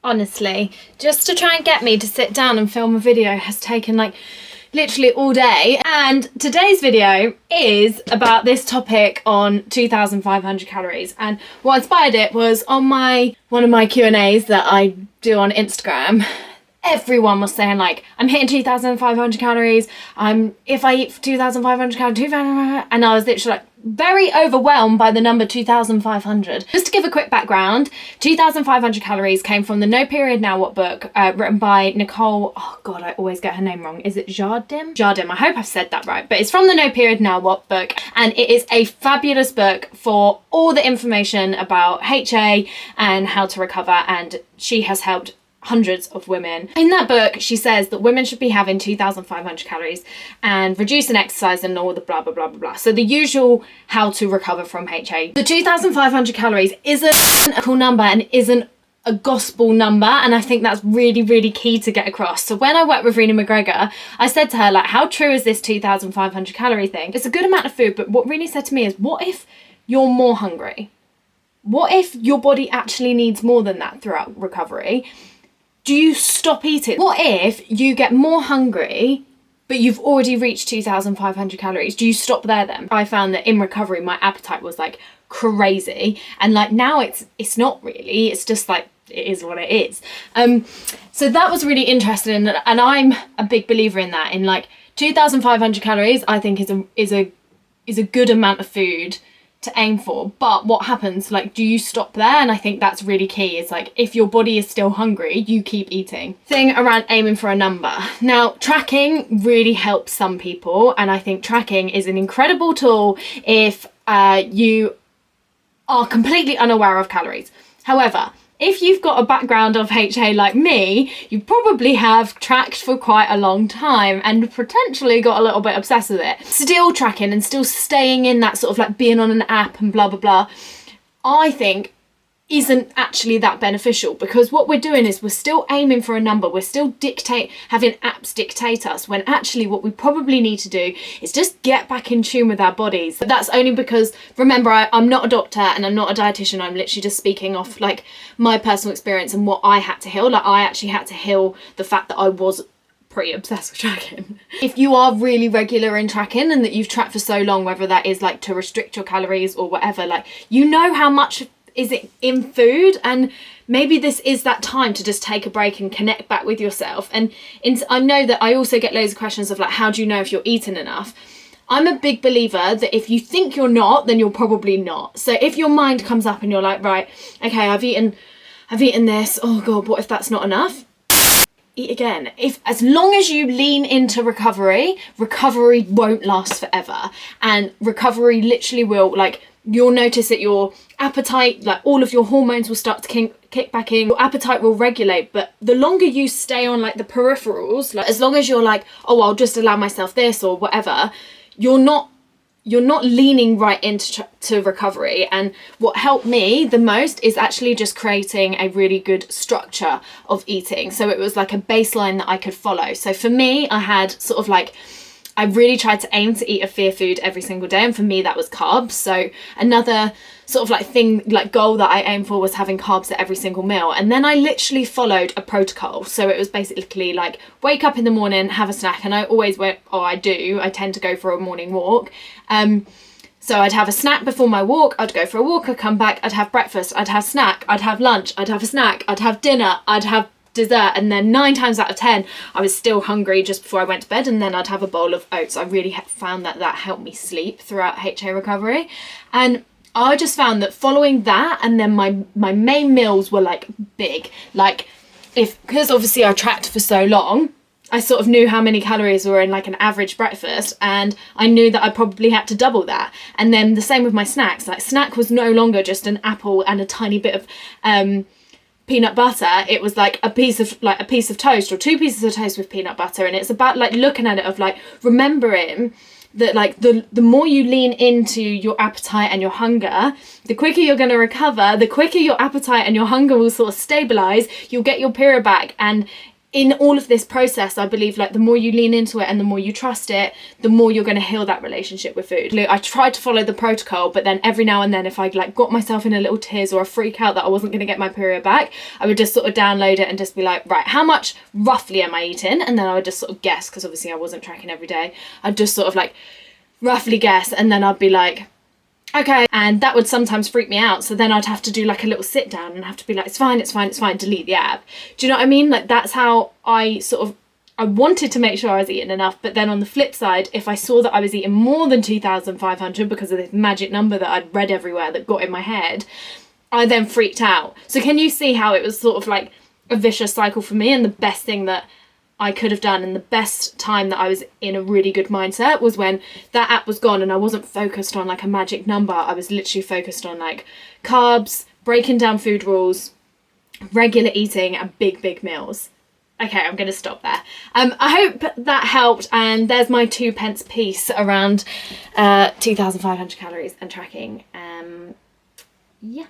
Honestly, just to try and get me to sit down and film a video has taken like literally all day. And today's video is about this topic on 2,500 calories. And what inspired it was on one of my Q&As that I do on Instagram. Everyone was saying like, I'm hitting 2,500 calories. If I eat 2,500 calories, and I was literally like very overwhelmed by the number 2,500. Just to give a quick background, 2,500 calories came from the No Period Now What book, written by Nicole, oh God, I always get her name wrong. Is it Jardim? Jardim, I hope I've said that right. But it's from the No Period Now What book, and it is a fabulous book for all the information about HA and how to recover, and she has helped hundreds of women. In that book, she says that women should be having 2,500 calories and reducing exercise and all the blah, blah, blah, blah, blah. So the usual how to recover from HA. The 2,500 calories isn't a cool number and isn't a gospel number, and I think that's really, really key to get across. So when I worked with Rena McGregor, I said to her, like, how true is this 2,500 calorie thing? It's a good amount of food, but what Rena said to me is, what if you're more hungry? What if your body actually needs more than that throughout recovery? Do you stop eating? What if you get more hungry, but you've already reached 2,500 calories? Do you stop there then? I found that in recovery, my appetite was like crazy. And like now it's not really, it's just like, it is what it is. So that was really interesting. And I'm a big believer in that, in like 2,500 calories, I think is a good amount of food to aim for. But what happens, like, do you stop there? And I think that's really key. It's like, if your body is still hungry, you keep eating. Thing around aiming for a number. Now, tracking really helps some people, and I think tracking is an incredible tool if you are completely unaware of calories. However, if you've got a background of HA like me, you probably have tracked for quite a long time and potentially got a little bit obsessed with it. Still tracking and still staying in that sort of like being on an app and blah, blah, blah, I think isn't actually that beneficial, because what we're doing is we're still aiming for a number. We're still having apps dictate us, when actually what we probably need to do is just get back in tune with our bodies. But that's only because, remember, I'm not a doctor and I'm not a dietitian. I'm literally just speaking off like my personal experience and what I had to heal. Like, I actually had to heal the fact that I was pretty obsessed with tracking. If you are really regular in tracking and that you've tracked for so long, whether that is like to restrict your calories or whatever, like, you know how much is it in food, and maybe this is that time to just take a break and connect back with yourself. And I know that I also get loads of questions of like, how do you know if you're eating enough? I'm a big believer that if you think you're not, then you're probably not. So if your mind comes up and you're like, right, okay, I've eaten this, oh God, what if that's not enough? Eat again. As long as you lean into recovery won't last forever. And recovery literally will, like, you'll notice that your appetite, like all of your hormones will start to kick back in. Your appetite will regulate, but the longer you stay on like the peripherals, like as long as you're like, oh, I'll just allow myself this or whatever, you're not leaning right into recovery. And what helped me the most is actually just creating a really good structure of eating. So it was like a baseline that I could follow. So for me, I had sort of like, I really tried to aim to eat a fear food every single day, and for me that was carbs. So another sort of like thing, like goal that I aimed for was having carbs at every single meal. And then I literally followed a protocol. So it was basically like, wake up in the morning, have a snack. And I always I tend to go for a morning walk. So I'd have a snack before my walk, I'd go for a walk, I'd come back, I'd have breakfast, I'd have snack, I'd have lunch, I'd have a snack, I'd have dinner, I'd have dessert, and then 9 times out of 10 I was still hungry just before I went to bed, and then I'd have a bowl of oats. I really found that helped me sleep throughout HA recovery. And I just found that following that, and then my main meals were like big, like because obviously I tracked for so long, I sort of knew how many calories were in like an average breakfast, and I knew that I probably had to double that. And then the same with my snacks. Like, snack was no longer just an apple and a tiny bit of peanut butter. It was like a piece of toast or 2 pieces of toast with peanut butter. And it's about like looking at it of like remembering that like the more you lean into your appetite and your hunger, the quicker you're going to recover, the quicker your appetite and your hunger will sort of stabilize, you'll get your period back. And in all of this process, I believe like the more you lean into it and the more you trust it, the more you're going to heal that relationship with food. I tried to follow the protocol, but then every now and then if I like got myself in a little tears or a freak out that I wasn't going to get my period back, I would just sort of download it and just be like, right, how much roughly am I eating? And then I would just sort of guess, because obviously I wasn't tracking every day. I'd just sort of like roughly guess, and then I'd be like, okay, and that would sometimes freak me out. So then I'd have to do like a little sit down and have to be like, it's fine, delete the app. Do you know what I mean? Like that's how I wanted to make sure I was eating enough. But then on the flip side, if I saw that I was eating more than 2,500 because of this magic number that I'd read everywhere that got in my head, I then freaked out. So can you see how it was sort of like a vicious cycle for me? And the best thing that I could have done, and the best time that I was in a really good mindset, was when that app was gone and I wasn't focused on like a magic number. I was literally focused on like carbs, breaking down food rules, regular eating, and big meals. Okay, I'm going to stop there. I hope that helped, and there's my 2p piece around 2,500 calories and tracking. Yeah.